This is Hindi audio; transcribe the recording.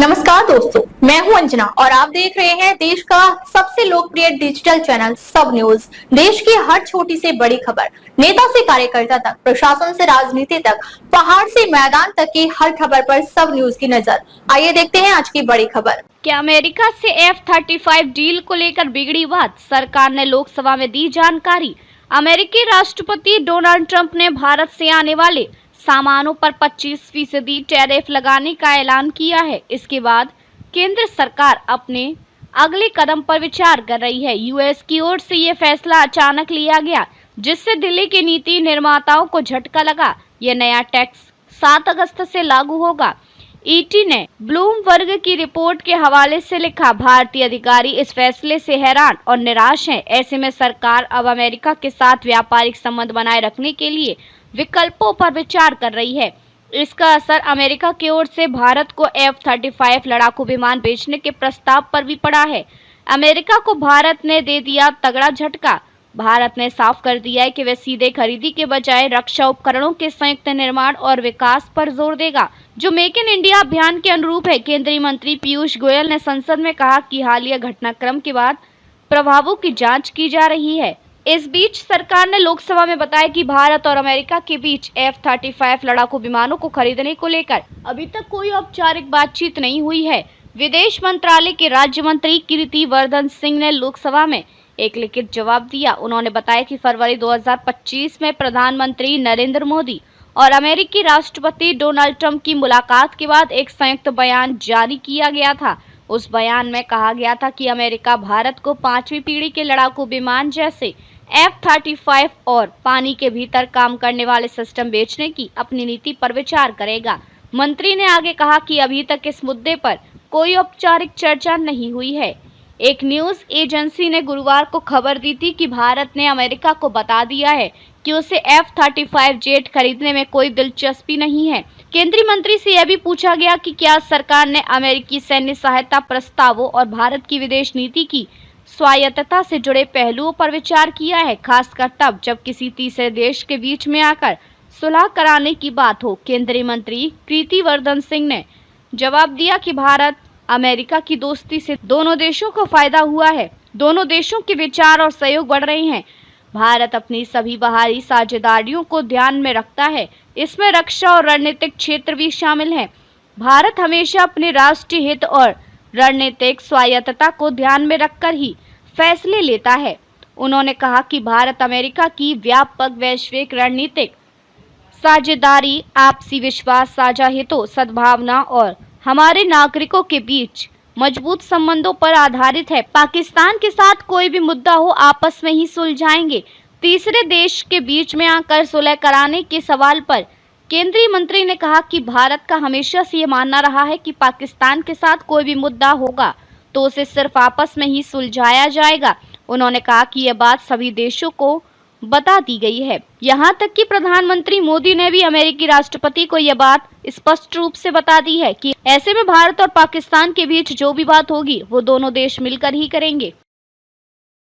नमस्कार दोस्तों, मैं हूं अंजना और आप देख रहे हैं देश का सबसे लोकप्रिय डिजिटल चैनल सब न्यूज। देश की हर छोटी से बड़ी खबर, नेता से कार्यकर्ता तक, प्रशासन से राजनीति तक, पहाड़ से मैदान तक की हर खबर पर सब न्यूज की नजर। आइए देखते हैं आज की बड़ी खबर। क्या अमेरिका से F-35 डील को लेकर बिगड़ी बात? सरकार ने लोकसभा में दी जानकारी। अमेरिकी राष्ट्रपति डोनाल्ड ट्रंप ने भारत से आने वाले सामानों पर 25% टैरिफ लगाने का ऐलान किया है। इसके बाद केंद्र सरकार अपने अगले कदम पर विचार कर रही है। यूएस की ओर से ये फैसला अचानक लिया गया, जिससे दिल्ली के नीति निर्माताओं को झटका लगा। यह नया टैक्स 7 अगस्त से लागू होगा। ईटी ने ब्लूमबर्ग की रिपोर्ट के हवाले से लिखा, भारतीय अधिकारी इस फैसले से हैरान और निराश हैं। ऐसे में सरकार अब अमेरिका के साथ व्यापारिक संबंध बनाए रखने के लिए विकल्पों पर विचार कर रही है। इसका असर अमेरिका की ओर से भारत को F-35 लड़ाकू विमान बेचने के प्रस्ताव पर भी पड़ा है। अमेरिका को भारत ने दे दिया तगड़ा झटका। भारत ने साफ कर दिया है कि वह सीधे खरीदी के बजाय रक्षा उपकरणों के संयुक्त निर्माण और विकास पर जोर देगा, जो मेक इन इंडिया अभियान के अनुरूप है। केंद्रीय मंत्री पीयूष गोयल ने संसद में कहा कि हालिया घटनाक्रम के बाद प्रभावों की जांच की जा रही है। इस बीच सरकार ने लोकसभा में बताया कि भारत और अमेरिका के बीच F-35 लड़ाकू विमानों को खरीदने को लेकर अभी तक कोई औपचारिक बातचीत नहीं हुई है। विदेश मंत्रालय के राज्य मंत्री कीर्ति वर्धन सिंह ने लोकसभा में एक लिखित जवाब दिया। उन्होंने बताया कि फरवरी 2025 में प्रधानमंत्री नरेंद्र मोदी और अमेरिकी राष्ट्रपति डोनाल्ड ट्रंप की मुलाकात के बाद एक संयुक्त बयान जारी किया गया था। उस बयान में कहा गया था कि अमेरिका भारत को 5वीं पीढ़ी के लड़ाकू विमान जैसे F-35 और पानी के भीतर काम करने वाले सिस्टम बेचने की अपनी नीति पर विचार करेगा। मंत्री ने आगे कहा कि अभी तक इस मुद्दे पर कोई औपचारिक चर्चा नहीं हुई है। एक न्यूज एजेंसी ने गुरुवार को खबर दी थी कि भारत ने अमेरिका को बता दिया है कि उसे F-35 जेट खरीदने में कोई दिलचस्पी नहीं है। केंद्रीय मंत्री से यह भी पूछा गया कि क्या सरकार ने अमेरिकी सैन्य सहायता प्रस्तावों और भारत की विदेश नीति की स्वायत्तता से जुड़े पहलुओं पर विचार किया है, खासकर तब जब किसी तीसरे देश के बीच में आकर सुलह कराने की बात हो। केंद्रीय मंत्री कीर्ति वर्धन सिंह ने जवाब दिया कि भारत अमेरिका की दोस्ती से दोनों देशों को फायदा हुआ है। दोनों देशों के विचार और सहयोग बढ़ रहे हैं। भारत अपनी सभी बाहरी साझेदारियों को ध्यान में रखता है, इसमें रक्षा और रणनीतिक क्षेत्र भी शामिल है। भारत हमेशा अपने राष्ट्रीय हित और रणनीतिक स्वायत्तता को ध्यान में रखकर ही फैसले लेता है। उन्होंने कहा कि भारत अमेरिका की व्यापक वैश्विक रणनीतिक साझेदारी आपसी विश्वास, साझा हितों, सद्भावना और हमारे नागरिकों के बीच मजबूत संबंधों पर आधारित है। पाकिस्तान के साथ कोई भी मुद्दा हो आपस में ही सुलझाएंगे। तीसरे देश के बीच में आकर सुलह कराने के सवाल पर केंद्रीय मंत्री ने कहा कि भारत का हमेशा से ये मानना रहा है कि पाकिस्तान के साथ कोई भी मुद्दा होगा तो उसे सिर्फ आपस में ही सुलझाया जाएगा। उन्होंने कहा कि यह बात सभी देशों को बता दी गई है। यहाँ तक कि प्रधानमंत्री मोदी ने भी अमेरिकी राष्ट्रपति को यह बात स्पष्ट रूप से बता दी है कि ऐसे में भारत और पाकिस्तान के बीच जो भी बात होगी वो दोनों देश मिलकर ही करेंगे।